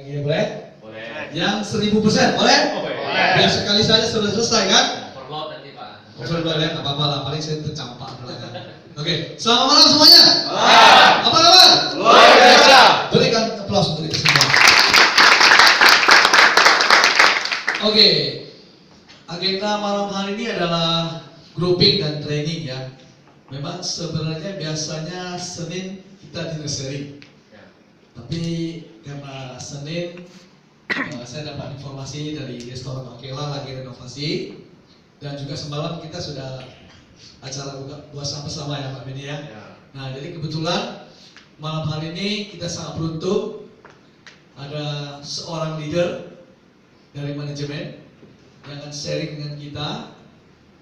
Iya boleh? Boleh. Yang 1000% boleh? Boleh. Biar sekali saja sudah selesai kan? Overload nanti Pak. Overload ya, nggak apa-apa lah, paling saya tercampak belakang. Oke, selamat malam semuanya. Apa kabar? Luar biasa. Berikan aplaus untuk kita semua. Oke, agenda malam hari ini adalah grouping dan training ya. Memang sebenarnya biasanya Senin kita dinner sharing, tapi karena Senin saya dapat informasi dari restoran Akela lagi renovasi, dan juga semalam kita sudah acara buka puasa bersama ya Pak Beni ya. Nah jadi kebetulan malam hari ini kita sangat beruntung ada seorang leader dari manajemen yang akan sharing dengan kita.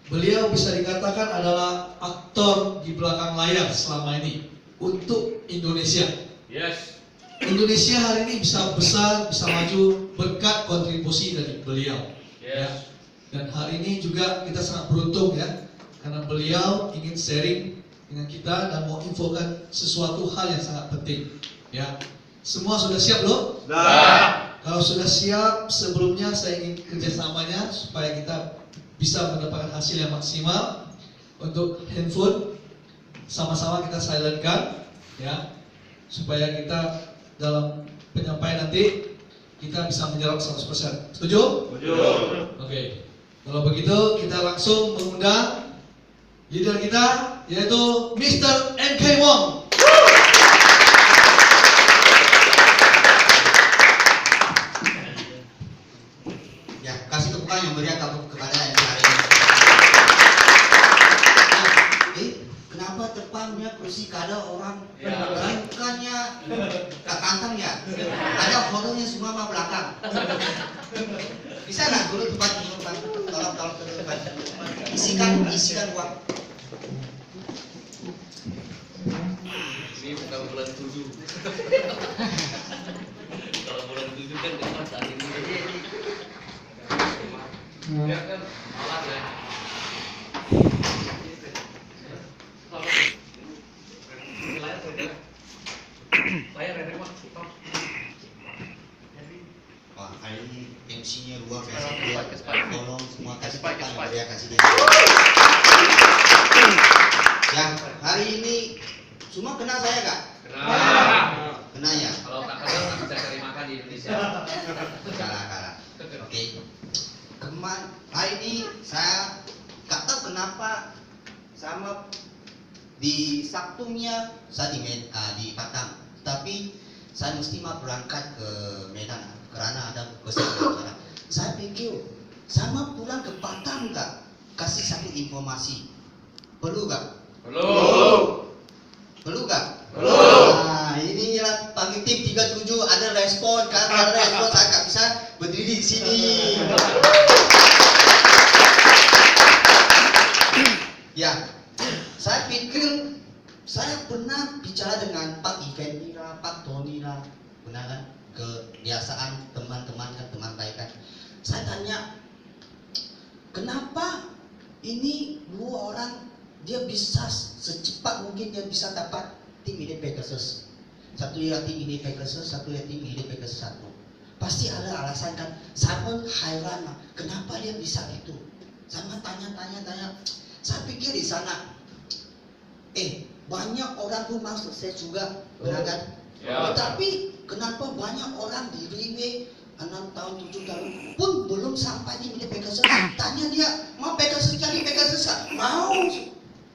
Beliau bisa dikatakan adalah aktor di belakang layar selama ini untuk Indonesia. Yes. Indonesia hari ini bisa besar, bisa maju berkat kontribusi dari beliau. Ya. Yes. Dan hari ini juga kita sangat beruntung ya, karena beliau ingin sharing dengan kita dan mau infokan sesuatu hal yang sangat penting. Ya, semua sudah siap belum? Sudah. Kalau sudah siap, sebelumnya saya ingin kerjasamanya supaya kita bisa mendapatkan hasil yang maksimal. Untuk handphone sama-sama kita silentkan ya, supaya kita dalam penyampaian nanti kita bisa menyerap 100%. Setuju? Setuju. Oke. Kalau begitu kita langsung mengundang leader kita yaitu Mr. MK Wong. Ya, kasih tepukan yang meriah kepada yang hari ini. Kenapa depannya kursi kada orang bukannya ke kantong ya? Ada fotonya semua mah belakang. Bisa nggak dulu tempat tolong ke depan. Isikan uang. Ini bukan bulan 7. Kalau bulan 7 kan depan saat ini. Ya kan malah ya. Wah, hari ini MC-nya luar biasa. Tolong semua kasih tepukan yang meriah kasih dia. Ya, hari ini semua kenal saya kak? Kenal ya? Kalau tak kenal nggak bisa cari makan di Indonesia. Kalah. Oke. Hari ini saya nggak tahu kenapa sama di Sabtunya saya di Batam, tapi saya mesti mau berangkat ke Medan karena ada acara. Saya pikir sama pulang ke Batam nggak kasih satu informasi, perlu nggak? Perlu nggak? Nah, inilah panggil tim 37 ada respon, karena ada respon saya nggak bisa berdiri di sini. Ya, saya pikir saya pernah bicara dengan Pak Ivendira, Pak Tonira, benar kan? Kebiasaan teman-teman kan, teman baik kan. Saya tanya, kenapa ini dua orang dia bisa secepat mungkin dia bisa dapat tim ini Pegasus. Satu lihat tim ini Pegasus, satu lihat tim ini Pegasus satu. Pasti ada alasan kan. Saya pun heran, kenapa dia bisa itu. Saya tanya. Saya pikir di sana, banyak orang tuh masuk saya juga, benar kan? Ya. Tetapi kenapa banyak orang di Riwe 6 tahun 7 tahun pun belum sampai di Pegasus? Tanya dia, mau Pegasus jadi Pegasus nggak? Mau,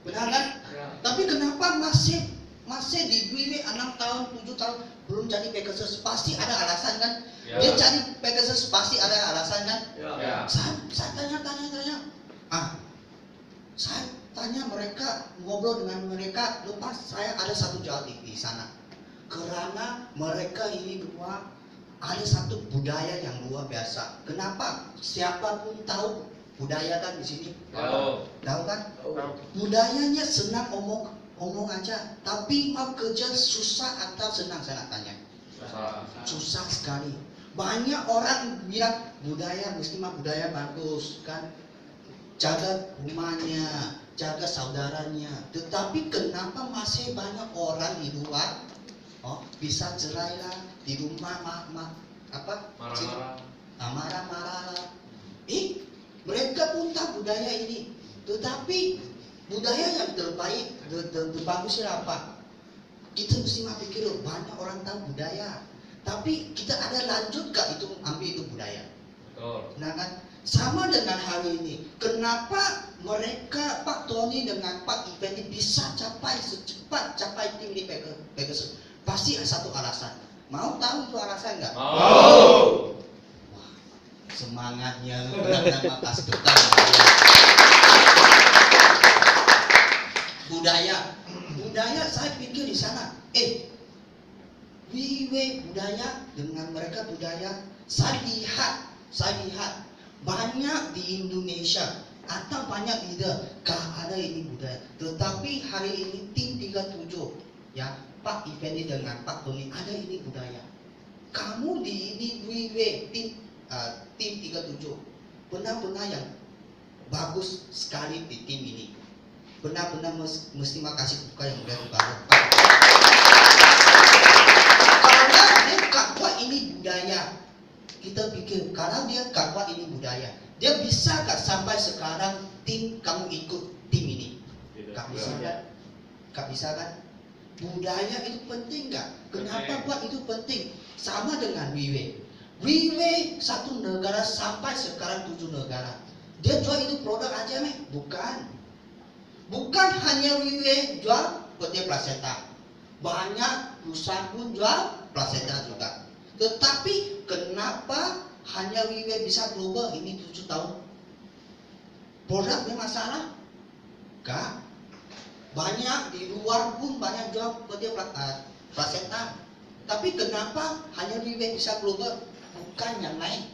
benar kan? Ya. Tapi kenapa masih di Riwe 6 tahun 7 tahun belum jadi Pegasus? Pasti ada alasan kan? Ya. Dia cari Pegasus pasti ada alasan kan? Ya. Saya tanya. Saya tanya mereka, ngobrol dengan mereka, lepas saya ada satu jawab di sana. Karena mereka ini dua ada satu budaya yang luar biasa. Kenapa? Siapapun tahu budaya kan di sini. Tahu kan? Budayanya senang omong aja, tapi mau kerja susah atau senang, saya nak tanya. Susah sekali. Banyak orang bilang budaya muslimah budaya bagus kan, jaga rumahnya, jaga saudaranya. Tetapi kenapa masih banyak orang di luar bisa cerai lah di rumah budaya ini. Tetapi budaya yang terbaik, terbagusnya apa? Kita mesti pikir banyak orang tahu budaya, tapi kita ada lanjut gak itu ambil itu budaya. Betul. Nah kan sama dengan hari ini. Kenapa mereka Pak Tony dengan Pak Effendi bisa secepat capai tim di Pegasus? Pasti ada satu alasan. Mau tahu itu alasan nggak? Mau. Wah, semangatnya benar-benar kasih tukang. Budaya saya pikir di sana. Budaya dengan mereka budaya. Saya lihat banyak di Indonesia atau banyak leader gak ada ini budaya. Tetapi hari ini tim 37 ya Pak Effendi dengan Pak Tony ada ini budaya. Kamu di ini tim 37 benar-benar yang bagus sekali di tim ini. Benar-benar mesti makasih buka yang baru. Karena dia kakwa ini budaya. Kita pikir karena dia kakwa ini budaya, dia bisa gak sampai sekarang tim kamu ikut tim ini? Gak bisa kan? Gak bisa kan? Budaya itu penting gak? Kenapa buat itu penting? Sama dengan Wiwe satu negara sampai sekarang 7 negara. Dia jual itu produk aja bukan hanya Wiwe jual peti plasenta. Banyak perusahaan pun jual plasenta juga. Tetapi kenapa hanya Wiwe bisa global ini 7 tahun? Produknya masalah? Enggak. Banyak di luar pun banyak jual peti plasenta. Tapi kenapa hanya Wiwe bisa global? Bukan yang lain.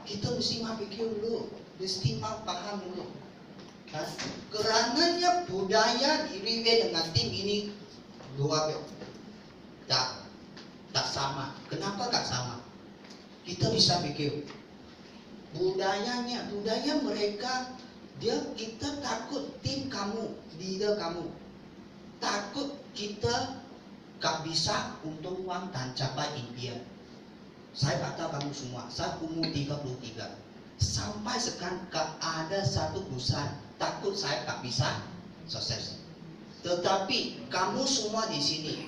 Kita mesti pikir dulu, mesti paham dulu. Karenanya budaya di Wiwe dengan tim ini tak sama. Kenapa gak sama? Kita bisa pikir budaya mereka kita takut tim kamu, leader kamu takut kita gak bisa untung uang dan capai impian. Saya kata kamu semua, saya umur 33 sampai sekarang gak ada satu perusahaan takut saya gak bisa sukses. Tetapi kamu semua di sini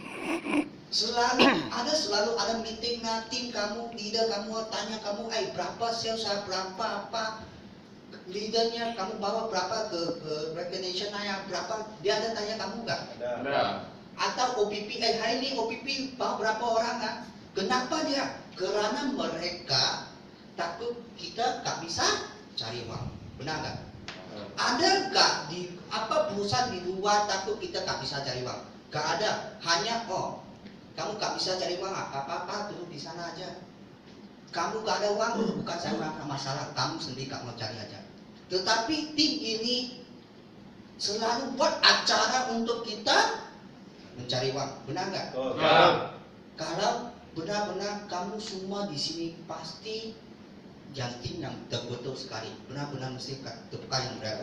selalu ada meeting tim kamu, leader kamu tanya kamu, berapa sales saya, berapa apa leadernya kamu bawa berapa ke recognition berapa, dia ada tanya kamu nggak? Ada. Atau OPP, hari ini OPP bawa berapa orang kan? Kenapa dia? Karena mereka takut kita nggak bisa cari uang, benar nggak? Ada nggak di perusahaan di luar takut kita nggak bisa cari uang? Gak ada, hanya kamu gak bisa cari uang, apa-apa duduk di sana aja. Kamu gak ada uang, bukan saya masalah, kamu sendiri gak mau cari aja. Tetapi tim ini selalu buat acara untuk kita mencari uang, benar nggak? Ya. Kalau benar-benar kamu semua di sini pasti yang tim yang betul sekali, benar-benar mesti tepukan yang mereka.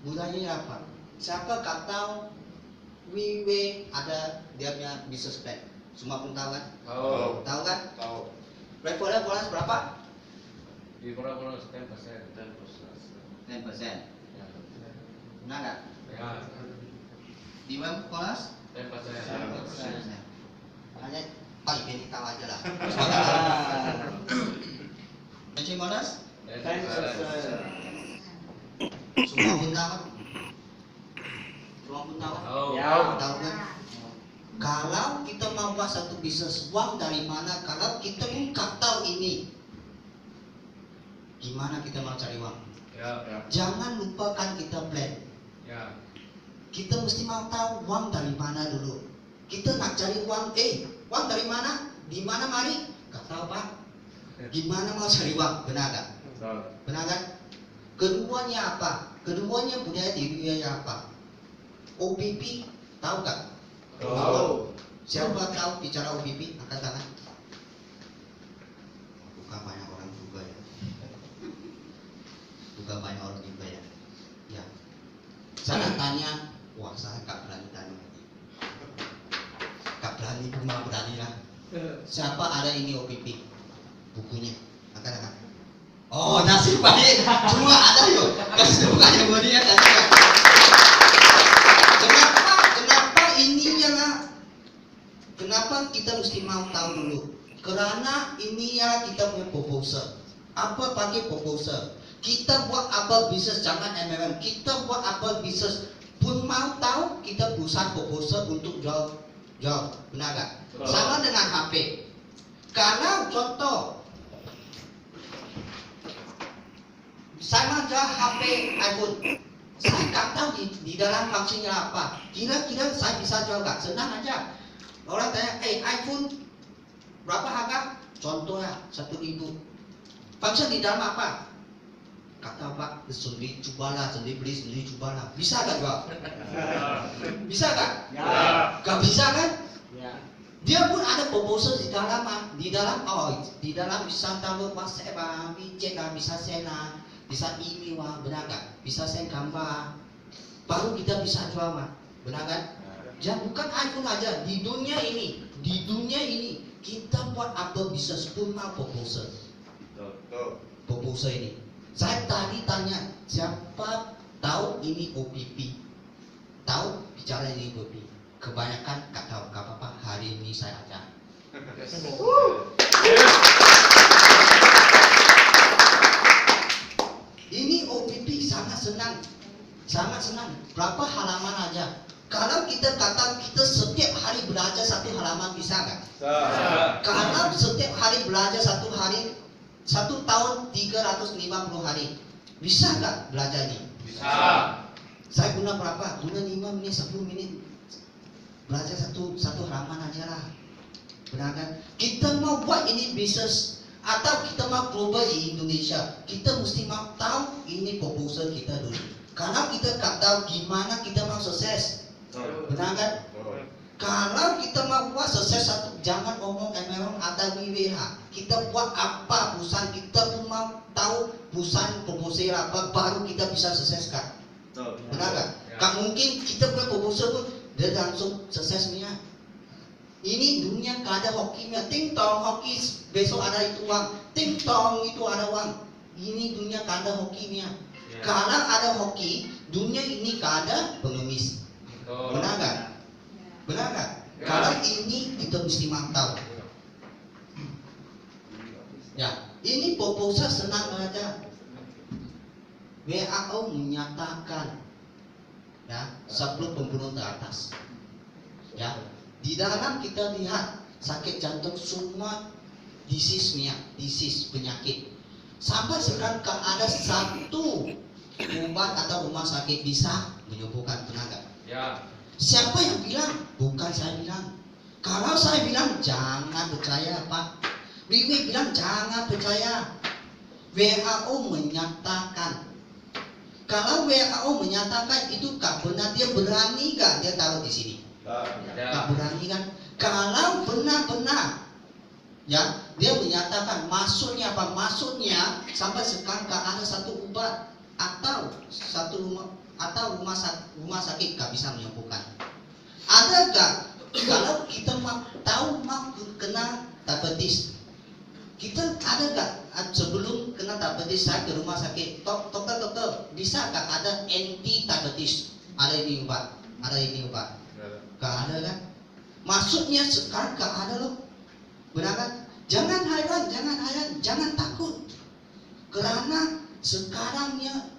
Budayanya apa? Siapa gak tahu Wiwe ada dia punya business plan? Semua pun tahu kan? Tahu kan? Tahu. Revenue bonus berapa? Di bonus 10%. 10%. Benar nggak? Ya. Di web bonus? 10%. 10%. Hanya Pak Effendi tahu aja lah. Pensiun bonus? 10%. Semua pun tahu. Semua pun tahu. Tahu kan? Kalau kita mau buat satu bisnis, uang dari mana? Kalau kita pun tak tahu ini, gimana kita mau cari uang? Ya. Jangan lupakan kita plan. Ya. Kita mesti mau tahu uang dari mana dulu. Kita nak cari uang, uang dari mana? Di mana mari? Gak tahu Pak. Gimana mau cari uang? Benar gak? Benar kan? Keduanya apa? Keduanya budaya di wilayah apa? OPP tahu gak? Tahu. Siapa tahu bicara OPP? Angkat tangan. Bukan banyak orang juga ya. Bukan banyak orang juga ya. Ya. Saya tanya, wah saya gak berani tanya lagi. siapa ada ini OPP bukunya? Akan. Oh, nasib baik, cuma ada yuk. Kasih bukannya bodinya kasih. Kenapa ininya lah? Kenapa kita mesti mau tahu dulu? Karena ini ya kita punya proposal. Apa pakai proposal? Kita buat apa bisnis, jangan MLM. Kita buat apa bisnis pun mau tahu, kita perusahaan proposal untuk jual. Benar gak? Sama dengan HP. Kalau contoh saya jual HP iPhone, saya nggak tahu di dalam fungsinya apa. Kira-kira saya bisa jual gak? Senang aja. Orang tanya, iPhone berapa harga? Contohnya 1.000. Fungsi di dalam apa? Kata Pak, sendiri cobalah, sendiri beli, sendiri cobalah. Bisa gak jual? Bisa gak? Ya. Gak bisa kan? Ya. Dia pun ada proposal di dalam bisa taruh WhatsApp, WeChat, bisa send, bisa email, benar gak? Bisa send gambar. Baru kita bisa jual, benar kan? Jangan bukan iPhone aja, di dunia ini kita buat apa bisa 10 proposal. Proposal ini. Saya tadi tanya, siapa tahu ini OPP? Tahu bicara ini OPP? Kebanyakan gak tahu, gak apa-apa, hari ini saya ajar. Ini OPP sangat senang. Berapa halaman aja? Kalau kita kata kita setiap hari belajar 1 halaman bisa nggak? Kalau setiap hari belajar 1 tahun 350 hari, bisa nggak belajar ini? Bisa. Saya guna berapa? Guna 5 menit, 10 menit. Belajar satu halaman aja lah. Benar kan? Kita mau buat ini bisnis atau kita mau global di Indonesia, kita mesti mau tahu ini proposal kita dulu. Karena kita nggak tahu gimana kita mau sukses. Benar kan? Kalau kita mau buat sukses jangan omong MLM atau WWH. Kita buat apa perusahaan, kita pun mau tahu perusahaan proposal apa, baru kita bisa sukseskan. Benar kan? Gak mungkin kita punya proposal pun dia langsung suksesnya. Ini dunia gak ada hokinya. Ting tong hoki besok ada itu uang, ting tong itu ada uang. Ini dunia gak ada hokinya. Kalau ada hoki, dunia ini gak ada pengemis. Benar gak? Benar gak? Kalau ini kita mesti mantap. Ya, ini proposal senang aja. WHO menyatakan ya, sebelum pembunuh ke atas. Ya, di dalam kita lihat sakit jantung semua disease penyakit. Sampai sekarang ada satu obat atau rumah sakit bisa menyembuhkan tenaga. Ya. Siapa yang bilang? Bukan saya bilang. Kalau saya bilang jangan percaya, Pak. Wiwi bilang jangan percaya. WHO menyatakan. Kalau WHO menyatakan itu gak benar, dia berani gak dia taruh di sini? Gak berani kan? Kalau benar-benar, ya dia menyatakan maksudnya apa? Maksudnya sampai sekarang gak ada satu obat atau rumah sakit gak bisa menyembuhkan. Ada gak? Kalau kita mau kena diabetes, kita ada gak sebelum kena diabetes saya ke rumah sakit, dokter bisa gak ada anti diabetes? Ada ini obat, gak ada kan? Maksudnya sekarang gak ada loh, benar kan? Jangan heran, jangan takut, karena sekarangnya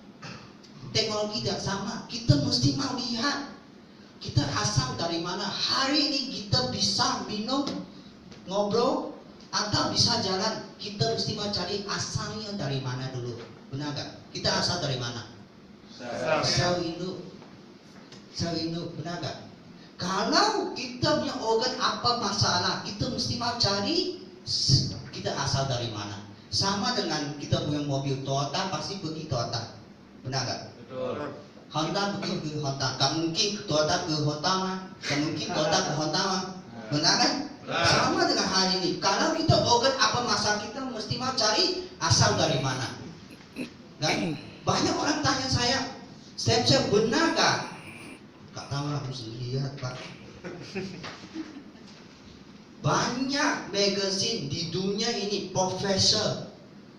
teknologi tidak sama. Kita mesti mau lihat kita asal dari mana. Hari ini kita bisa minum, ngobrol, atau bisa jalan. Kita mesti mau cari asalnya dari mana dulu. Benar gak? Kita asal dari mana? Sel induk, benar gak? Kalau kita punya organ apa masalah, kita mesti mau cari kita asal dari mana. Sama dengan kita punya mobil Toyota, pasti pergi Toyota. Benar gak? Betul. Honda pergi ke Honda. Gak mungkin Toyota ke Honda mah. Gak mungkin Toyota ke Honda mah. Benar kan? Sama dengan hal ini. Kalau kita organ apa masalah, kita mesti mau cari asal dari mana. Dan banyak orang tanya saya, step benar gak? Gak tahu lah, harus lihat Pak. banyak magazine di dunia ini profesor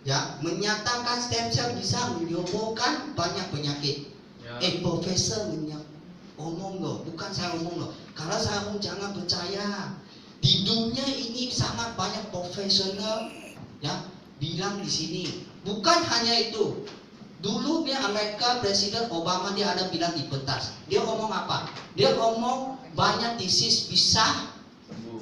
ya menyatakan stem cell bisa menyembuhkan banyak penyakit. Ya. Profesor omong loh, bukan saya omong loh. Kalau saya omong jangan percaya. Di dunia ini sangat banyak profesional ya bilang di sini. Bukan hanya itu. Dulu Amerika Presiden Obama dia ada bilang di pentas. Dia ngomong apa? Dia ngomong banyak disease bisa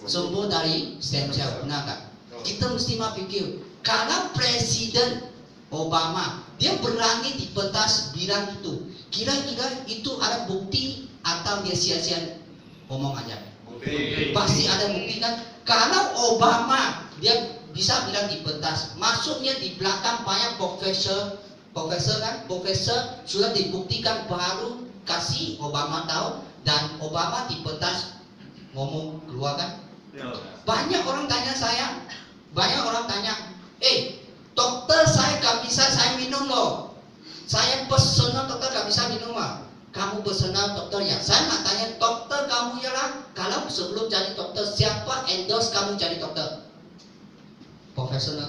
sembuh dari stem cell. Benar kan? Kita mesti pikir, kalau Presiden Obama dia berani di pentas bilang itu, kira-kira itu ada bukti atau dia sia-sia ngomong aja? Bukti. Pasti ada bukti kan? Kalau Obama dia bisa bilang di pentas, maksudnya di belakang banyak profesor sudah dibuktikan baru kasih Obama tahu, dan Obama di pentas ngomong keluar kan? Banyak orang tanya saya, dokter saya gak bisa saya minum loh. Saya personal dokter gak bisa minum lah. Kamu personal dokter ya. Saya nak tanya dokter kamu ya lah. Kalau sebelum jadi dokter siapa endorse kamu jadi dokter? Profesor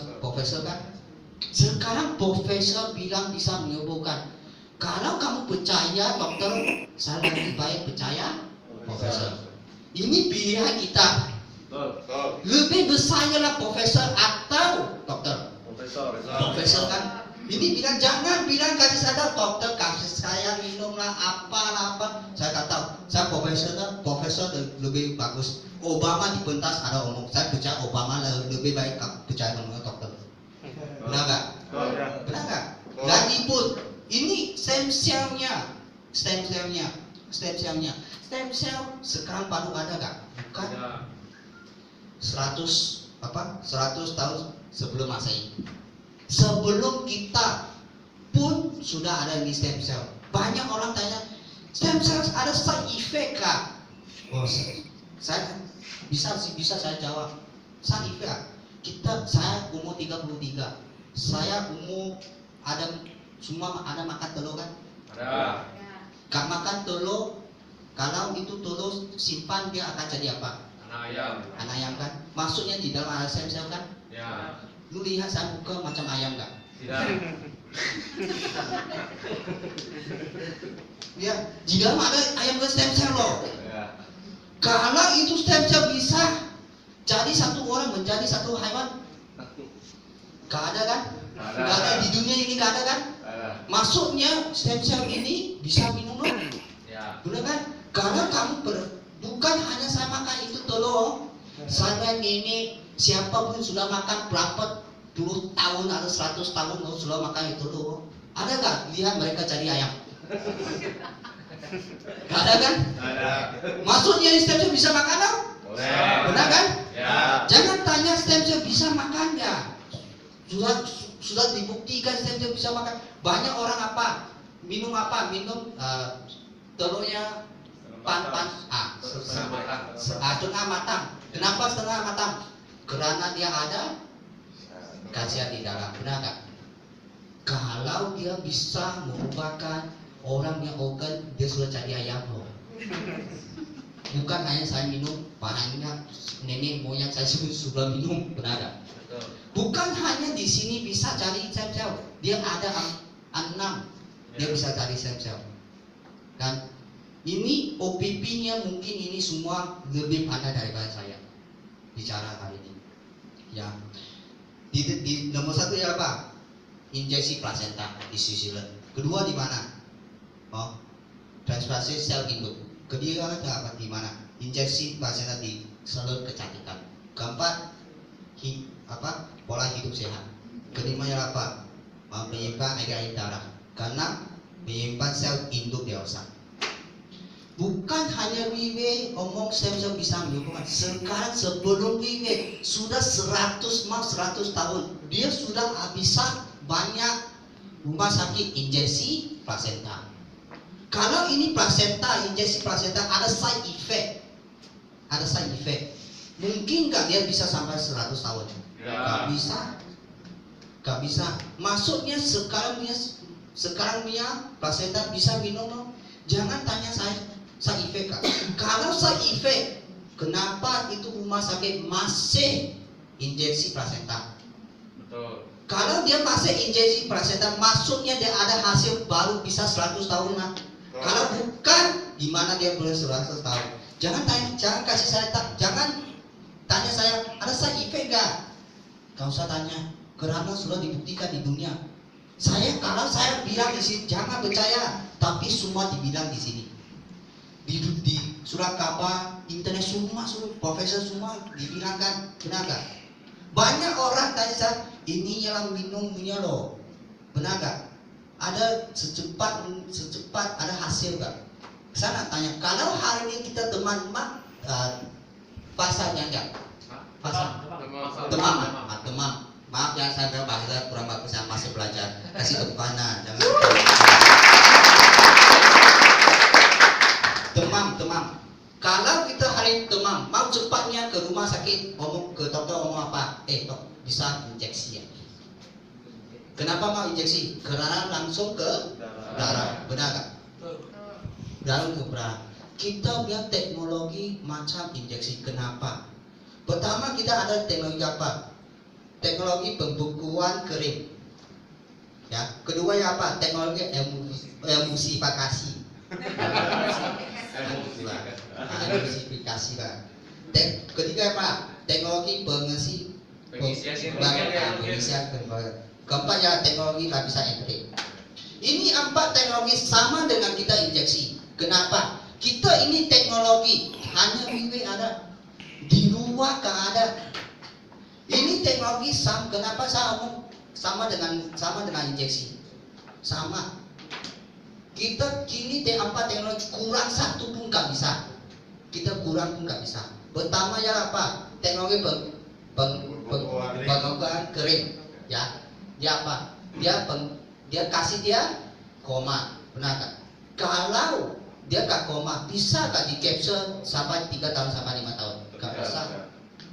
kan? Sekarang profesor bilang bisa menyembuhkan. Kalau kamu percaya dokter, saya lebih baik percaya profesor. Ini pilihan kita. Lebih bersayarlah profesor atau dokter. Profesor kan? Ini bilang jangan bilang kasih saya dokter kasih saya minumlah apa. Saya kata saya profesor lebih bagus. Obama di pentas ada omong, saya percaya Obama lebih baik percaya dengan dokter. Benar nggak? Benar nggak? Lagipun ini stem cell-nya. Stem cell sekarang baru ada nggak? Bukan. 100 tahun sebelum Masehi. Sebelum kita pun sudah ada di stem cell. Banyak orang tanya, stem cell ada side effect kah? Saya bisa saya jawab. Side effect. Saya umur 33. Saya umur semua ada makan telur kan? Ada. Gak makan telur, kalau itu telur simpan dia akan jadi apa? Anak ayam kan? Maksudnya di dalam ada stem cell kan? Ya. Lu lihat saya buka macam ayam gak? Tidak. Ya, di dalam ada ayam stem cell loh. Ya. Kalau itu stem cell bisa jadi satu orang menjadi satu hewan, gak ada kan? Ada. Gak ada di dunia ini, gak ada kan? Ada. Maksudnya stem cell ini bisa minum loh. Ya. Benar kan? Karena kamu bukan hanya saya makan itu telur. Saya ini siapapun sudah makan berapa puluh tahun atau 100 tahun sudah makan itu telur. Ada gak? Lihat mereka cari ayam. Gak ada kan? Ada. Maksudnya stem cell bisa makan loh? Boleh. Benar kan? Ya. Jangan tanya stem cell bisa makan ya. Sudah dibuktikan stem cell bisa makan. Banyak orang minum telurnya setengah matang. Kenapa setengah matang? Karena dia ada khasiat di dalam. Benar kan? Kalau dia bisa mengubahkan orang yang organ, dia sudah jadi ayam loh. Bukan hanya saya minum, banyak nenek moyang saya sudah minum. Benar kan? Betul. Bukan hanya di sini bisa cari stem cell, dia ada 6, dia bisa cari stem cell. Dan ini OPP-nya mungkin ini semua lebih pandai daripada saya bicara hari ini. Ya, di nomor 1 ya apa? Injeksi plasenta di Switzerland. Kedua di mana? Transplantasi sel induk. Ketiga apa di mana? Injeksi plasenta di salur kecantikan. Keempat, pola hidup sehat. Kelimanya apa? Menyimpan air darah. Keenam, menyimpan sel induk dewasa. Bukan hanya Wiwe omong stem cell bisa menyembuhkan. Sekarang sebelum Wiwe sudah 100 tahun, dia sudah bisa banyak rumah sakit injeksi plasenta. Kalau ini injeksi plasenta ada side effect. Mungkin nggak dia bisa sampai 100 tahun? Ya. Gak bisa. Maksudnya sekarang punya plasenta bisa minum. Jangan tanya saya side effect kan? Kalau side effect Kenapa itu rumah sakit masih injeksi plasenta? Betul. Kalau dia masih injeksi plasenta, maksudnya dia ada hasil baru bisa 100 tahun lah. Kalau bukan, gimana dia boleh 100 tahun? Jangan kasih saya jangan tanya saya ada side effect gak? Gak usah tanya, karena sudah dibuktikan di dunia. Kalau saya bilang di sini jangan percaya, tapi semua dibilang di sini. Di surat kabar, internet semua profesor semua dibilangkan, benar gak? Banyak orang tanya saya, ini yang minumnya loh, benar gak? Ada secepat ada hasil gak? Sana tanya, kalau hari ini kita teman-teman pasarnya enggak? Pasar. Demam. Maaf ya saya bahasa kurang bagus, saya masih belajar. Kasih tempanan, jangan. Demam. Kalau kita hari ini demam, mau cepatnya ke rumah sakit, ke dokter ngomong apa? Dok, bisa injeksi ya. Kenapa mau injeksi? Karena langsung ke darah, benar gak? Darah ke darah. Kita punya teknologi macam injeksi. Kenapa? Pertama kita ada teknologi apa? Teknologi pembekuan kering. Ya. Kedua ya apa? Teknologi emulsifikasi. Emulsifikasi lah. Ketiga apa? Teknologi pengisian. Keempat ya teknologi lapisan elektrik. Ini 4 teknologi sama dengan kita injeksi. Kenapa? Kita ini teknologi hanya wiwi ada di luar kan ada. Ini teknologi sama. Kenapa saya ngomong sama dengan injeksi? Sama. Kita kini T4 teknologi kurang satu pun nggak bisa. Kita kurang pun nggak bisa. Pertama ya apa? Teknologi pembekuan kering. Ya. Dia apa? Dia kasih dia koma, benar kan? Kalau dia gak koma, bisa gak di capture sampai 3 tahun sampai 5 tahun?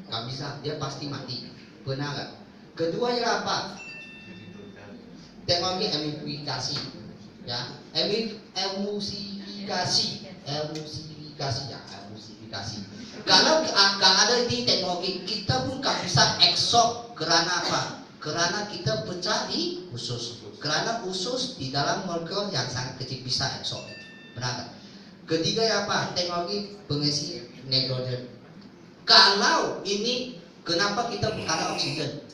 Gak bisa, dia pasti mati, benar gak? Kedua ya apa? Teknologi emulsifikasi, ya, emulsifikasi. Kalau gak ada di teknologi, kita pun gak bisa eksok. Karena apa? Karena kita pecah di usus. Karena usus di dalam molekul yang sangat kecil bisa eksok. Benar. Ketiga ya apa? Teknologi pengisi nitrogen. Kalau ini kenapa kita karena oksigen?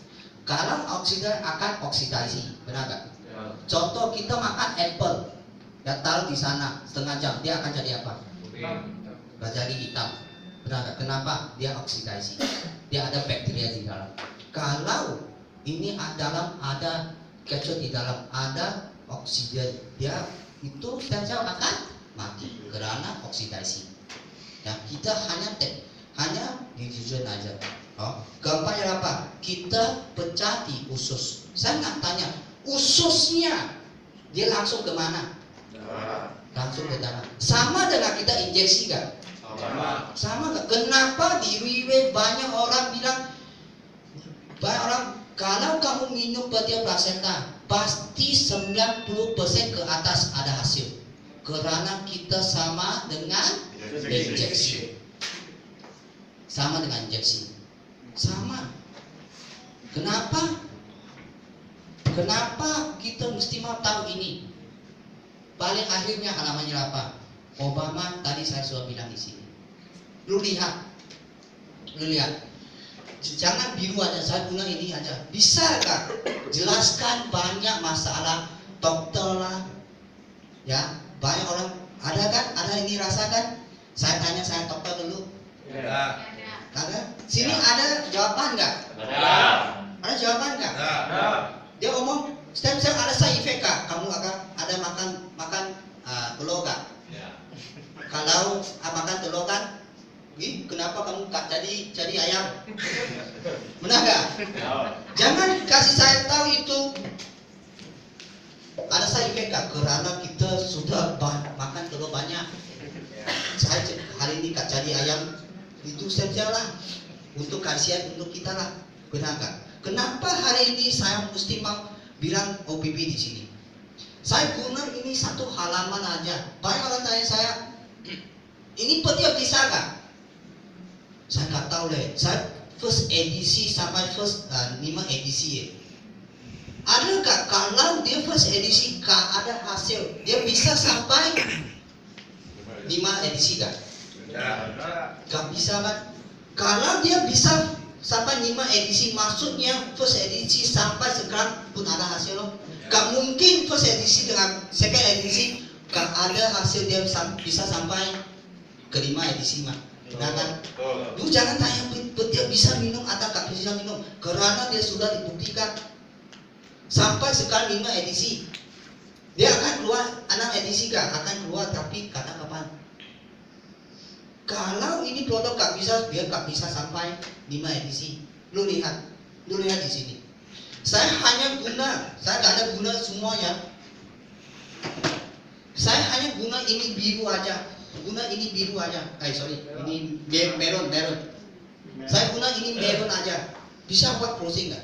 Kalau oksigen akan oksidasi. Benar kan? Ya. Contoh kita makan apple, ya taruh di sana setengah jam, dia akan jadi apa? Gak jadi hitam. Benar kan? Kenapa? Dia oksidasi. Dia ada bakteria di dalam. Kalau ini ada kecoh di dalam, ada oksigen, dia itu sel-sel akan mati karena oksidasi. Ya, kita hanya diffusion aja. Keempat ya apa? Kita pecah di usus. Saya nggak tanya ususnya, dia langsung ke mana? Langsung ke darah. Sama dengan kita injeksi kan? Sama nggak? Kenapa di WIW banyak orang bilang, kalau kamu minum petia plasenta, pasti 90% ke atas ada hasil. Karena kita sama dengan injeksi. Sama dengan injeksi. Sama. Kenapa? Kenapa kita mesti mau tahu ini? Paling akhirnya halamannya apa? Obama tadi saya sudah bilang di sini. Lu lihat. Jangan biru aja, saya guna ini aja. Bisa kan? Jelaskan banyak masalah dokter lah. Ya, banyak orang ada kan? Ada ini rasakan? Saya tanya saya dokter dulu. Ada? Sini ada jawaban nggak? Ada jawaban nggak? Dia ngomong stem cell ada side effect kak? Kamu akan ada makan telur kak? Kalau makan telur kan? Kenapa kamu gak jadi ayam? Benar gak? Jangan kasih saya tahu itu ada side effect gak? Karena kita sudah makan telur banyak. Saya hari ini gak jadi ayam, itu saja lah. Untuk kasihan untuk kita lah. Benar gak? Kenapa hari ini saya mesti mau bilang OPP di sini? Saya guna ini satu halaman aja. Banyak orang tanya saya, ini petia bisa gak? Saya nggak tahu deh. Saya first edisi sampai first 5 edisi ya. Ada nggak kalau dia first edisi ada hasil, dia bisa sampai 5 edisi kan? Gak bisa kan? Kalau dia bisa sampai 5 edisi, maksudnya first edisi sampai sekarang pun ada hasil loh. Gak mungkin first edisi dengan second edisi gak ada hasil, dia bisa sampai ke 5 edisi mah. Nah kan? Lu jangan tanya dia bisa minum atau gak bisa minum, karena dia sudah dibuktikan sampai sekarang 5 edisi. Dia akan keluar 6 edisi kan? Akan keluar, tapi kata kapan? Kalau ini produk gak bisa, dia gak bisa sampai 5 edisi. Lu lihat di sini. Saya hanya saya gak ada guna semuanya. Saya hanya guna ini biru aja. Ini merun. Saya guna ini merun aja. Bisa buat closing nggak?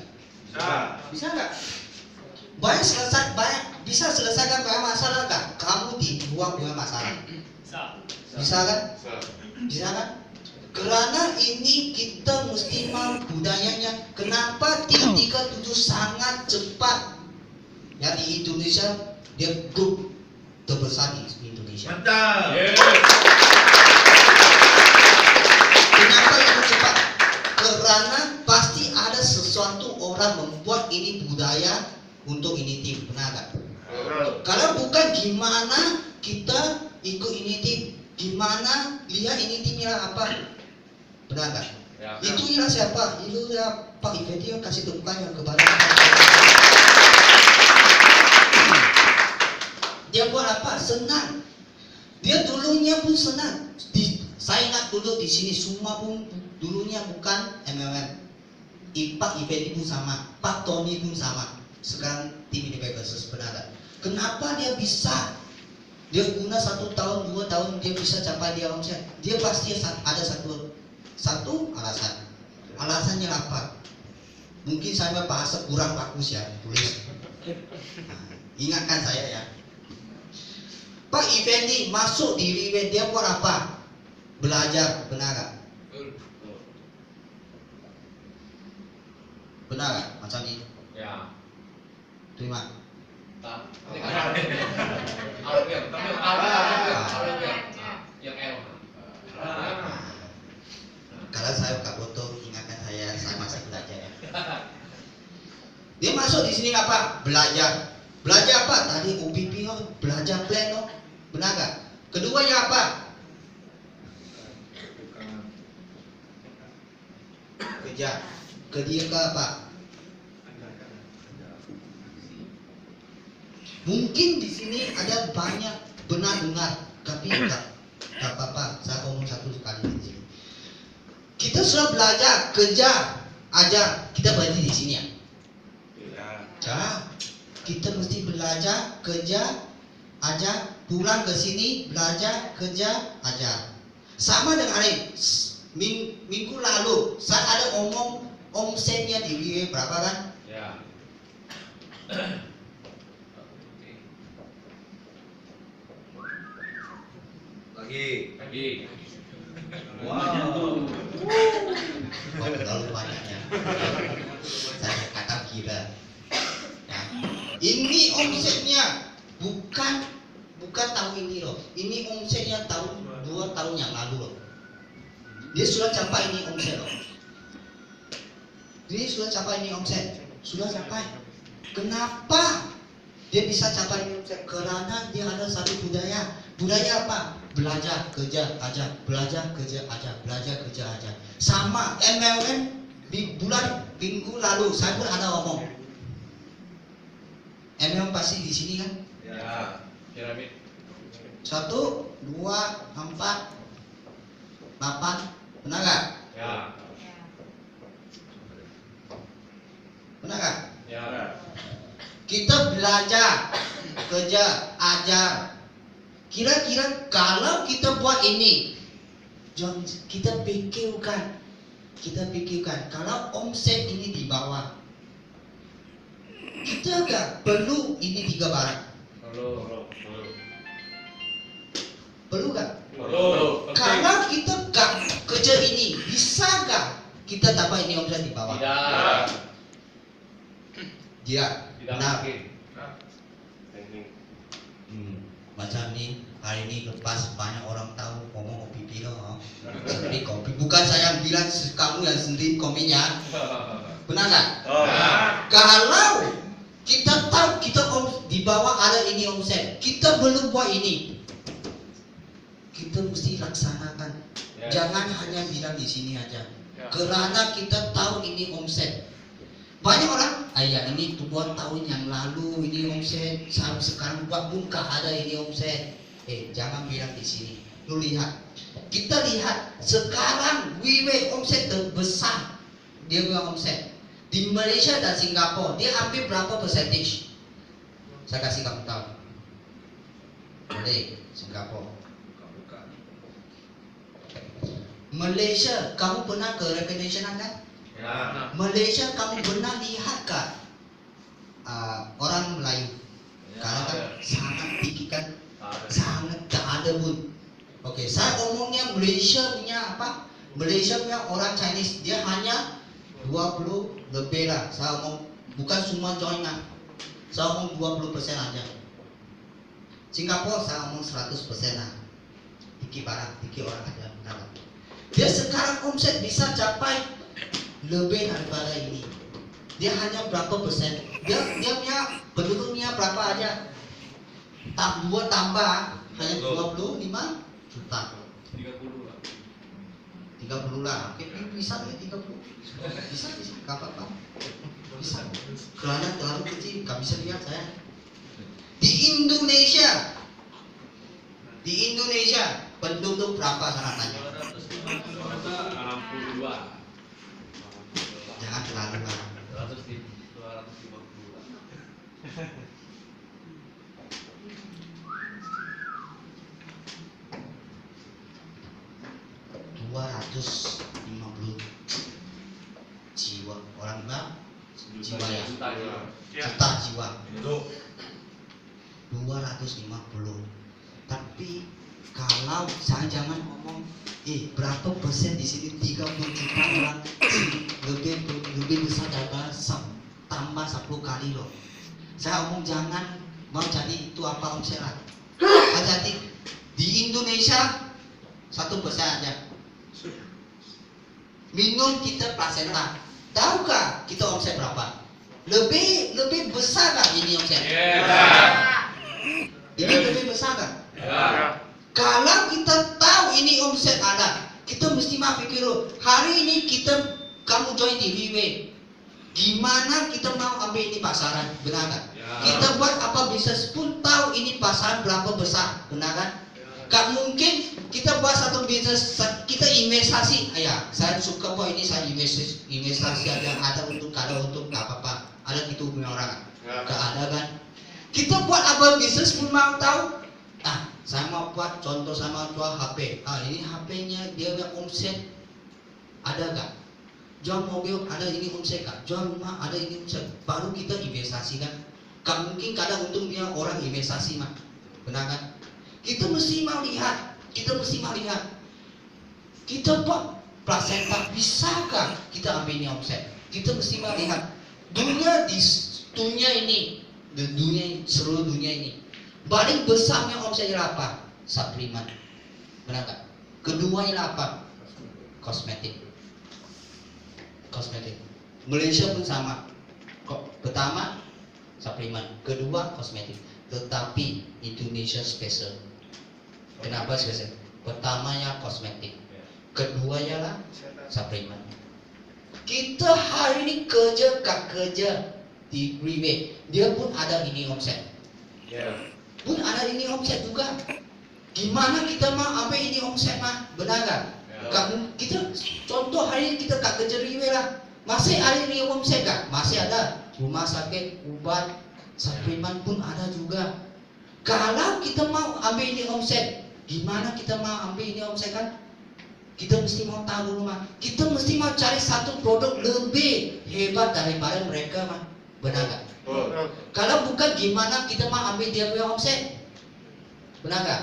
Bisa nggak? Bisa selesaikan banyak masalah nggak? Kamu dibuang banyak masalah. Bisa kan? Bisa kan? Karena ini kita mesti mau budayanya. Kenapa tim 37 sangat cepat? Ya di Indonesia dia grup terbesar di Indonesia. Mantap. Kenapa itu cepat? Karena pasti ada sesuatu orang membuat ini budaya untuk ini tim, benar kan? Kalau bukan gimana kita ikut ini tim, gimana lihat ini timnya apa, benar kan? Ya. Itu ialah siapa? Itu ya Pak Ifedi yang kasih tepukan yang kepada dia buat apa? Senang. Dia dulunya pun senang. Saya ingat dulu di sini semua pun dulunya bukan MLM. Pak Ifedi pun sama, Pak Tony pun sama. Sekarang tim ini versus benar. Kenapa dia bisa? Dia guna 1 tahun, 2 tahun dia bisa capai dia omset. Dia pasti ada satu alasan. Alasannya apa? Mungkin saya bahasa kurang bagus ya, tulis. Ingatkan saya ya. Pak Effendi masuk di riwayat dia buat apa? Belajar, benar gak? Benar gak? Macam ini? Ya. Terima. Yang L. Kalau saya gak foto, ingatkan saya masih belajar ya. Dia masuk di sini apa? Belajar. Belajar apa? Tadi OBP oh, belajar plan oh. Benar gak? Keduanya apa? Kerja. Kerja ke apa? Mungkin di sini ada banyak benar dengar, tapi tak apa-apa. Saya ngomong satu kali di sini. Kita sudah belajar, kerja, ajar. Kita berhenti di sini ya. Ya. Kita mesti belajar, kerja, ajar, pulang ke sini, belajar, kerja, ajar. Sama dengan hari minggu lalu, saya ada ngomong omsetnya di WIE berapa kan? Ya. Lagi. Wow. Kok terlalu banyaknya? Saya kata gila. Ya. Ini omsetnya bukan tahun ini loh. Ini omsetnya tahun 2 tahun yang lalu loh. Dia sudah capai ini omset loh. Dia sudah capai ini omset. Sudah capai. Kenapa dia bisa capai ini omset? Karena dia ada satu budaya. Budaya apa? Belajar, kerja, ajar. Belajar, kerja, ajar. Belajar, kerja, ajar. Sama MLM di minggu lalu saya pun ada ngomong. MLM pasti di sini kan? Ya. Piramid. 1, 2, 4, 8. Benar gak? Ya. Benar gak? Ya. Kita belajar, kerja, ajar. Kira-kira kalau kita buat ini, kita pikirkan kalau omset ini di bawah, kita gak perlu ini 3 barang. Perlu gak? Perlu. Kalau kita gak kerja ini, di Bisakah kita dapat ini omset di bawah? Tidak. Tidak. Tidak Benar. mungkin. Macam ni hari ini lepas banyak orang tahu ngomong kopi pilo, sendiri kopi. Bukan saya yang bilang, kamu yang sendiri kopinya. Benar tak? Kalau kita tahu kita di bawah ada ini omset, kita belum buat ini, kita mesti laksanakan. Ya. Jangan hanya bilang di sini aja. Ya. Karena kita tahu ini omset. Banyak orang, ayah ini buat tahun yang lalu ini omset, sekarang buat pun ada ini omset. Jangan bilang di sini. Lu lihat, kita lihat sekarang WeWe omset terbesar, dia punya omset di Malaysia dan Singapura, dia ambil berapa percentage? Saya kasih kamu tahu. Boleh, Singapura. Malaysia, kamu pernah ke recognition kan? Ya. Malaysia kamu pernah lihat kan orang Melayu? Karena kan sangat tinggi kan, sangat tak ada pun. Oke, saya omongnya Malaysia punya apa? Malaysia punya orang Chinese dia hanya 20 lebih lah. Saya omong bukan semua join lah. Saya omong 20% aja. Singapura saya omong 100% lah. Tinggi barang, tinggi orang aja. Dia sekarang omset bisa capai lebih daripada ini. Dia hanya berapa persen? Dia punya penduduknya berapa aja? Dua tambah hanya 25 juta. 30 lah. 30 lah. Oke, bisa ya 30. Bisa, enggak apa-apa. Bisa. Karena terlalu kecil, enggak bisa lihat saya. Di Indonesia penduduk berapa sana tanya? 262. Jangan terlalu lah. 250. 250 jiwa orang enggak? Jiwa ya? Juta. Juta jiwa. 250. Tapi kalau saya jangan ngomong berapa persen di sini 30 juta orang lebih besar daripada tambah 10 kali loh. Saya ngomong jangan mau jadi itu apa omset lah. Jadi di Indonesia 1% aja. Minum kita plasenta. Tahukah kita omset berapa? Lebih besar kan ini omset? Ini lebih besar kan? Kalau kita tahu ini omset ada, kita mesti pikir loh. Hari ini kamu join di WeWe, gimana kita mau ambil ini pasaran, benar kan? Kita buat apa bisnis pun tahu ini pasaran berapa besar, benar kan? Gak mungkin kita buat satu bisnis, kita investasi. Saya suka kok ini, saya investasi aja, ada untung, kada untung, gak apa-apa. Ada gitu punya orang, gak ada kan? Kita buat apa bisnis pun mau tahu. Saya mau buat contoh sama jual HP. Ini HP-nya dia punya omset ada gak? Jual mobil ada ini omset gak? Jual rumah ada ini omset. Baru kita investasi kan? Gak mungkin kadang untung dia orang investasi mah, benar kan? Kita mesti mau lihat. Kita buat plasenta bisakah kita ambil ini omset? Kita mesti mau lihat. Seluruh dunia ini paling besarnya omsetnya apa? Suplemen, benar tak? Keduanya apa? Kosmetik. Malaysia pun sama. Pertama suplemen, kedua kosmetik. Tetapi Indonesia spesial. Kenapa spesial? Pertamanya kosmetik, keduanya lah suplemen. Kita hari ini kerja di WeWe, dia pun ada ini omset. Pun ada ini omset juga. Gimana kita mau ambil ini omset mah? Benar kan? Kita contoh hari ini kita kerja WeWe lah. Masih ada ini omset kan? Masih ada. Rumah sakit, obat, suplemen pun ada juga. Kalau kita mau ambil ini omset, gimana kita mau ambil ini omset kan? Kita mesti mau tahu dulu mah. Kita mesti mau cari satu produk lebih hebat daripada mereka mah. Benar gak? Kalau bukan gimana kita mau ambil dia punya omset? Benar gak?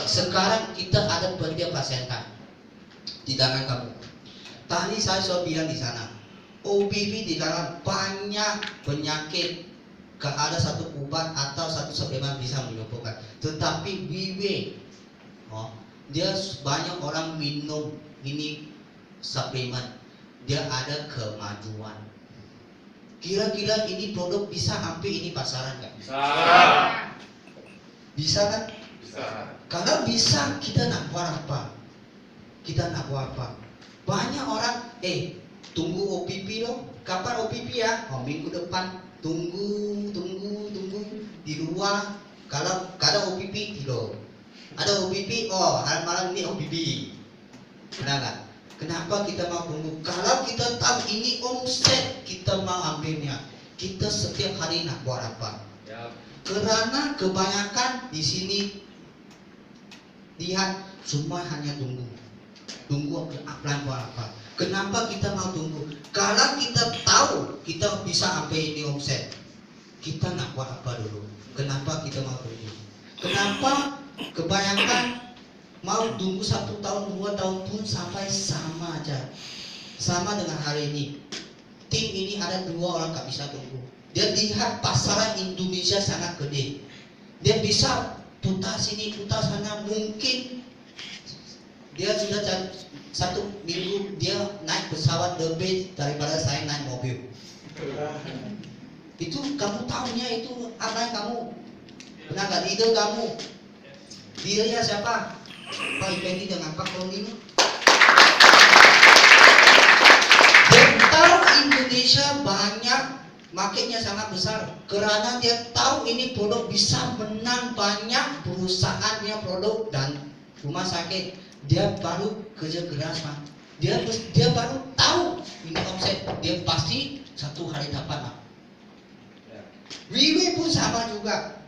Sekarang kita ada pendia plasenta di tangan kamu. Tadi saya sudah bilang di sana, OBB di dalam banyak penyakit, gak ada satu obat atau satu suplemen bisa menyembuhkan. Tetapi WW, dia banyak orang minum ini suplemen, dia ada kemajuan. Kira-kira ini produk bisa hampir ini pasaran gak? Bisa. Bisa kan? Bisa. Kalau bisa, kita nak buat apa? Kita nak buat apa? Banyak orang, tunggu OPP loh. Kapan OPP ya? Minggu depan. Tunggu di luar. Kalau OPP tidur. Ada OPP, malam ini OPP. Benar nggak? Kenapa kita mau tunggu? Kalau kita tahu ini omset, kita mau ambilnya. Kita setiap hari nak buat apa? Ya. Karena kebanyakan di sini lihat semua hanya tunggu upline buat apa. Kenapa kita mau tunggu? Kalau kita tahu kita bisa ambil ini omset, kita nak buat apa dulu? Kenapa kita mau tunggu? Kenapa kebanyakan mau tunggu 1 tahun 2 tahun pun sampai sama aja, sama dengan hari ini. Tim ini ada 2 orang gak bisa tunggu. Dia lihat pasaran Indonesia sangat gede. Dia bisa putar sini, putar sana. Mungkin dia sudah 1 minggu dia naik pesawat lebih daripada saya naik mobil. Itu kamu tahunya itu apa yang kamu? Benar gak? Leader kamu? Leadernya siapa? Pak Ipendi dengan Pak Tony. Dia tahu Indonesia banyak, marketnya sangat besar. Karena dia tahu ini produk bisa menang banyak perusahaannya produk dan rumah sakit. Dia baru kerja keras, Pak. Dia baru tahu ini omset. Dia pasti 1 hari dapat, Pak. Wiwi pun sama juga.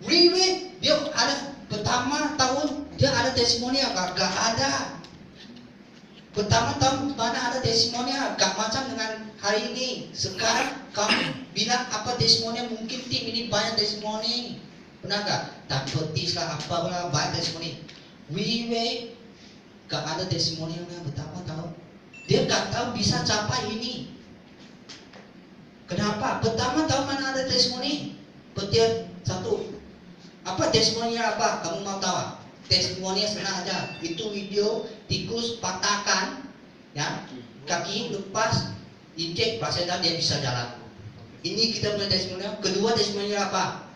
Wiwi dia ada pertama tahun dia ada testimonial, gak ada. Pertama tahun mana ada testimonial, gak macam dengan hari ini. Sekarang kamu bilang apa testimonial, mungkin tim ini banyak testimoni. Benar gak? Tak petis lah apa lah banyak testimoni. Wiwi gak ada testimonialnya pertama tahun. Dia gak tahu bisa capai ini. Kenapa? Pertama tahun mana ada testimoni? Petian 1. Apa testimoninya apa? Kamu mau tahu? Testimoninya senang aja. Itu video tikus patahkan, ya, kaki lepas, injek plasenta dia bisa jalan. Ini kita punya testimonial. Kedua testimoninya apa?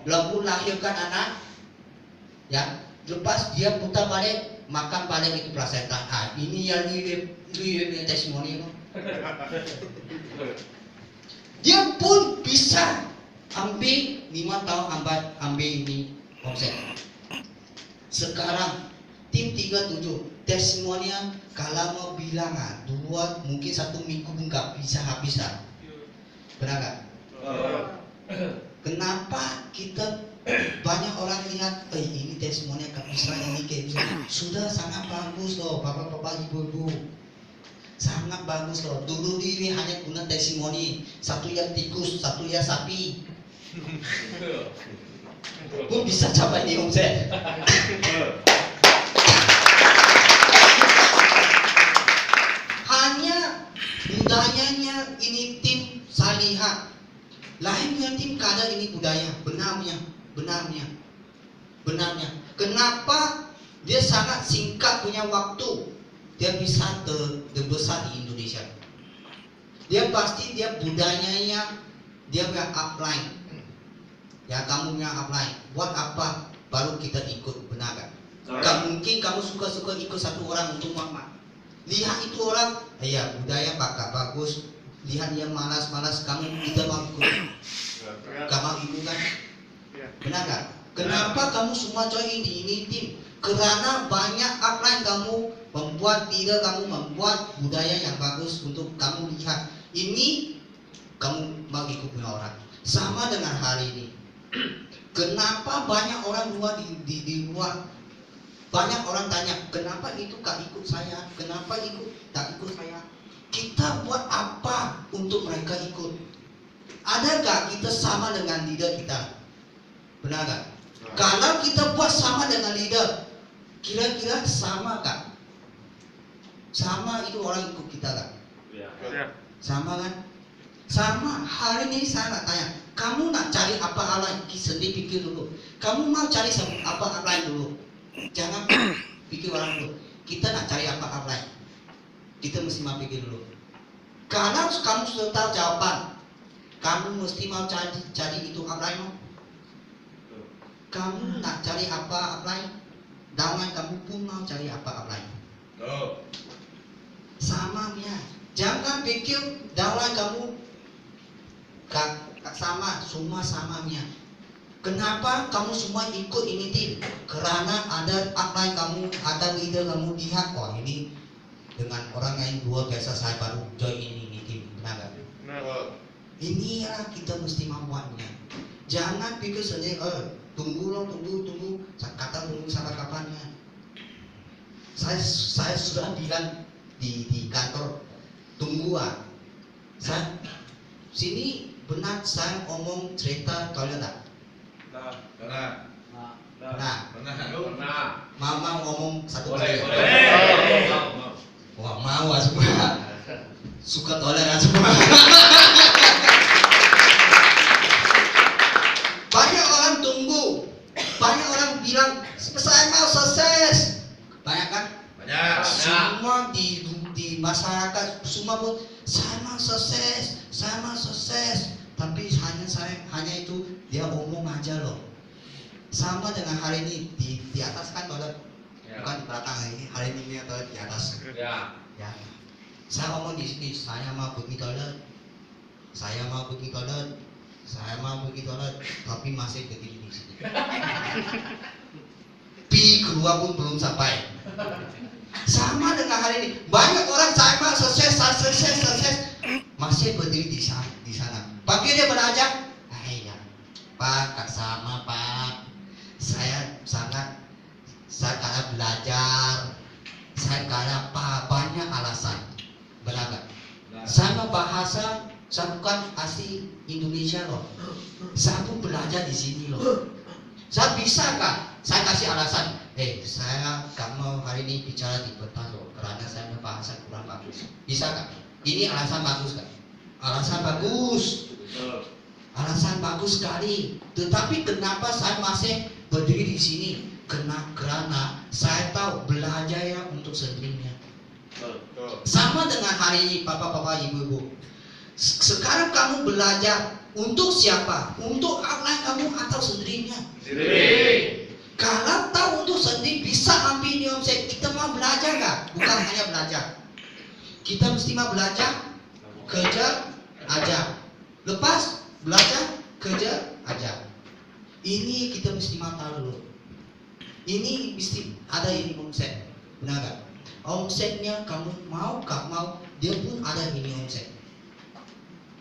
Lembu lahirkan anak, ya, lepas dia putar balik, makan balik itu plasenta. Ini yang dia testimoni. Dia pun bisa ambil 5 tahun ambil ini omset. Sekarang tim 37 testimonial kalau mau bilang 2 mungkin 1 minggu pun nggak bisa habis lah. Benar nggak? Kenapa kita banyak orang lihat ini testimonial nggak bisa, ini kayak bisa. Sudah sangat bagus loh bapak-bapak ibu-ibu. Sangat bagus loh. Dulu ini hanya guna testimoni. 1 yang tikus, 1 yang sapi. Pun bisa capai di omset. Hanya budayanya ini tim saya lihat. Lainnya tim kada ini budaya. Benarnya. Kenapa dia sangat singkat punya waktu? Dia bisa terbesar di Indonesia. Dia pasti dia budayanya dia punya upline. Ya kamu punya upline. Buat apa? Baru kita ikut, benar kan? Gak mungkin kamu suka-suka ikut 1 orang untuk mama. Lihat itu orang, ya budaya bakal bagus. Lihat dia malas-malas, kita mau ikut. Gak mau ikut kan? Benar kan? Kenapa kamu semua join di ini tim? Karena banyak upline kamu membuat leader kamu membuat budaya yang bagus untuk kamu lihat. Ini kamu mau ikut punya orang. Sama dengan hari ini. Kenapa banyak orang luar di luar? Banyak orang tanya, kenapa itu gak ikut saya? Kenapa tak ikut saya? Kita buat apa untuk mereka ikut? Ada gak kita sama dengan leader kita? Benar gak? Kalau kita buat sama dengan leader, kira-kira sama gak? Sama itu orang ikut kita kan? Ya. Sama kan? Sama. Hari ini saya nak tanya, kamu nak cari apa lain? Sendiri pikir dulu. Kamu mau cari apa lain dulu? Jangan pikir orang dulu. Kita nak cari apa lain? Kita mesti mau pikir dulu. Kalau kamu sudah tahu jawaban, kamu mesti mau cari itu lain mau? Kamu nak cari apa lain? Dengan kamu pun mau cari apa lain? Samanya. Jangan pikir dalam kamu sama, semua samanya. Kenapa kamu semua ikut ini tim? Karena ada apa yang kamu, ada leader kamu lihat, wah ini dengan orang yang luar biasa, saya baru join ini tim. Benar gak? Inilah kita mesti mampuannya. Jangan pikir sendiri, tunggu, kata tunggu sampai kapannya. Saya sudah bilang di kantor, tungguan. Saya sini benar saya omong cerita toilet tak? Pernah. Mama ngomong satu Boleh. toilet. Mau. Wah mau semua. Suka toilet semua. Banyak orang tunggu, banyak orang bilang saya mau sukses. Banyak kan? Banyak. Semua di masyarakat semua pun saya mau sukses, tapi hanya itu dia omong aja loh. Sama dengan hari ini di atas kan toilet, bukan di belakang ini. Hari ini toilet di atas. Ya. Ya. Saya omong di sini, saya mau pergi toilet, tapi masih berdiri di sini. Pi keluar pun belum sampai. Sama dengan hari ini, banyak orang saya mau sukses, masih berdiri di sana. Pagi dia belajar, ya, Pak, Kak sama Pak, saya kalah belajar, saya kalah banyak alasan, benar gak? Sama bahasa, saya bukan asli Indonesia loh, saya pun belajar di sini loh. Saya bisa kak? Saya kasih alasan, saya gak mau hari ini bicara di kota loh, karena saya bahasa kurang bagus. Bisa kak? Ini alasan bagus kak? Alasan bagus sekali. Tetapi kenapa saya masih berdiri di sini? Karena saya tahu belajar ya untuk sendirinya. Sama dengan hari ini bapak-bapak, ibu-ibu. Sekarang kamu belajar untuk siapa? Untuk online kamu atau sendirinya? Sendiri. Kalau tahu untuk sendiri bisa ambil ini omset, kita mau belajar nggak? Bukan hanya belajar. Kita mesti mau belajar, kerja aja. Lepas belajar, kerja aja. Ini kita mesti mau tahu dulu. Ini mesti ada ini omset, benar nggak? Omsetnya kamu mau gak mau, dia pun ada ini omset.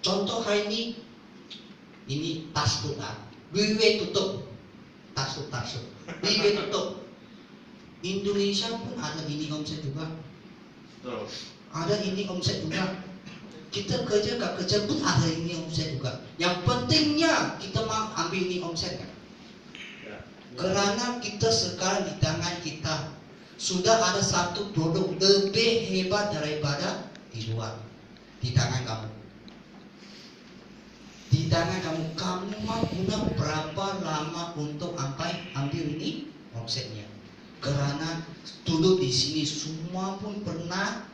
Contoh hari ini tas tutup, Louis tutup, tas tutup. Indonesia pun ada ini omset juga. Ada ini omset juga. Kita kerja gak kerja pun ada ini omset juga. Yang pentingnya kita mau ambil ini omset kan? Karena kita sekarang di tangan kita sudah ada satu produk lebih hebat daripada di luar. Di tangan kamu. Di tangan kamu mau guna berapa lama untuk ambil ini omsetnya? Karena duduk di sini semua pun pernah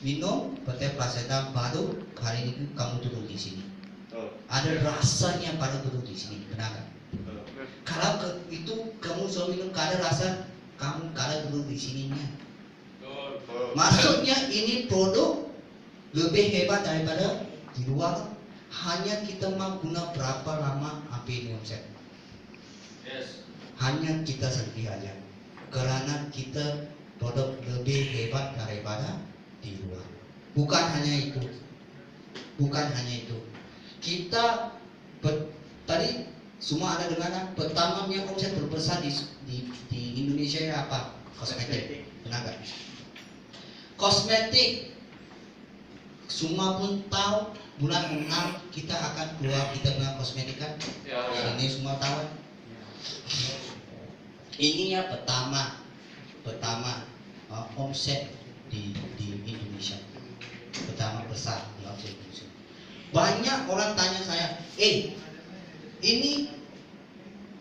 minum PT Placenta, baru hari ini kamu duduk di sini. Ada rasanya baru duduk di sini, benar kan? Kalau itu kamu sudah minum kada rasa, kamu kada duduk di sininya. Maksudnya ini produk lebih hebat daripada di luar. Hanya kita mau guna berapa lama ambil ini omset. Hanya kita sendiri aja. Karena kita produk lebih hebat daripada di luar. Bukan hanya itu. Kita tadi semua ada dengan pertamanya omset terbesar di Indonesia ya apa? Kosmetik. Benar gak? Kosmetik. Semua pun tahu bulan 6 kita akan keluar kita dengan kosmetik kan? Ini semua tahu. Ini ya pertama omset di Indonesia. Pertama besar di Indonesia. Banyak orang tanya saya, ini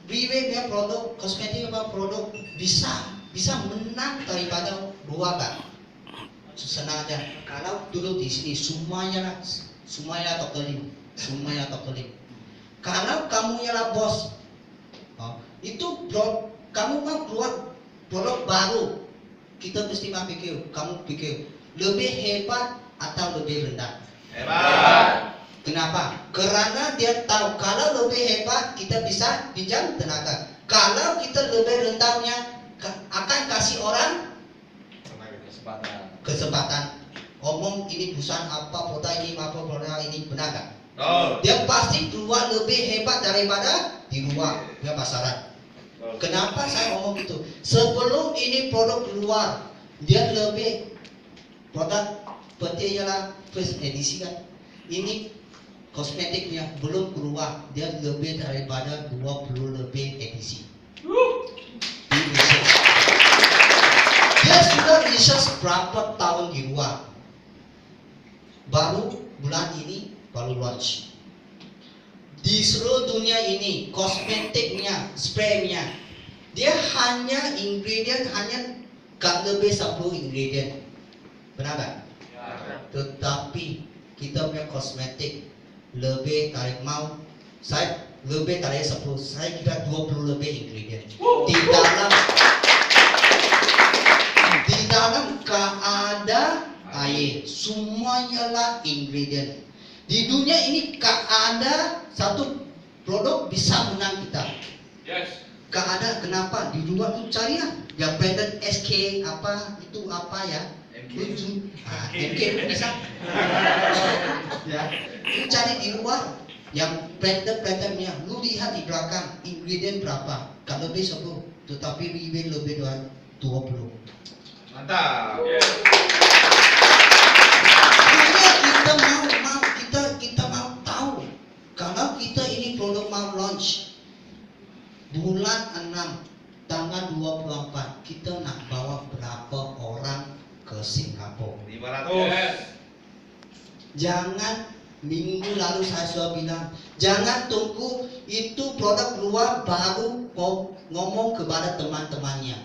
Riwe punya produk kosmetik apa produk bisa menang daripada luar kan? Senang aja. Kalau dulu di sini semuanya top link. Kalau kamu lah bos, itu kamu mau keluar produk baru, kita mesti kamu pikir lebih hebat atau lebih rendah. Hebat. Kenapa? Karena dia tahu kalau lebih hebat kita bisa pinjam tenaga. Kalau kita lebih rendahnya akan kasih orang kesempatan. Omong ini perusahaan apa, produk ini benar kan? Dia pasti keluar lebih hebat daripada di luar punya pasaran. Kenapa saya ngomong gitu? Sebelum ini produk keluar, dia lebih produk seperti ialah first edisi kan. Ini kosmetiknya belum keluar, dia lebih daripada 20 lebih edisi. Dia sudah research berapa tahun di luar, baru bulan ini baru launch. Di seluruh dunia ini kosmetiknya, spraynya, dia hanya ingredient gak lebih 10 ingredient, benar kan? Tetapi kita punya kosmetik lebih dari saya lebih dari 10, saya kira 20 lebih ingredient. Di dalam keadaan air, semuanya lah ingredient. Di dunia ini gak ada satu produk bisa menang kita. Yes. Gak ada, kenapa? Di luar tuh cari ya branded SK apa itu apa ya? MK bisa. Ya, lu cari di luar yang brandednya, lu lihat di belakang ingredient berapa? Gak lebih 10, tetapi lebih 20. Mantap. Kita mau tahu kalau kita ini produk mau launch bulan 6 tanggal 24, kita nak bawa berapa orang ke Singapura? 500. Jangan minggu lalu saya sudah bilang, jangan tunggu itu produk keluar baru ngomong kepada teman-temannya.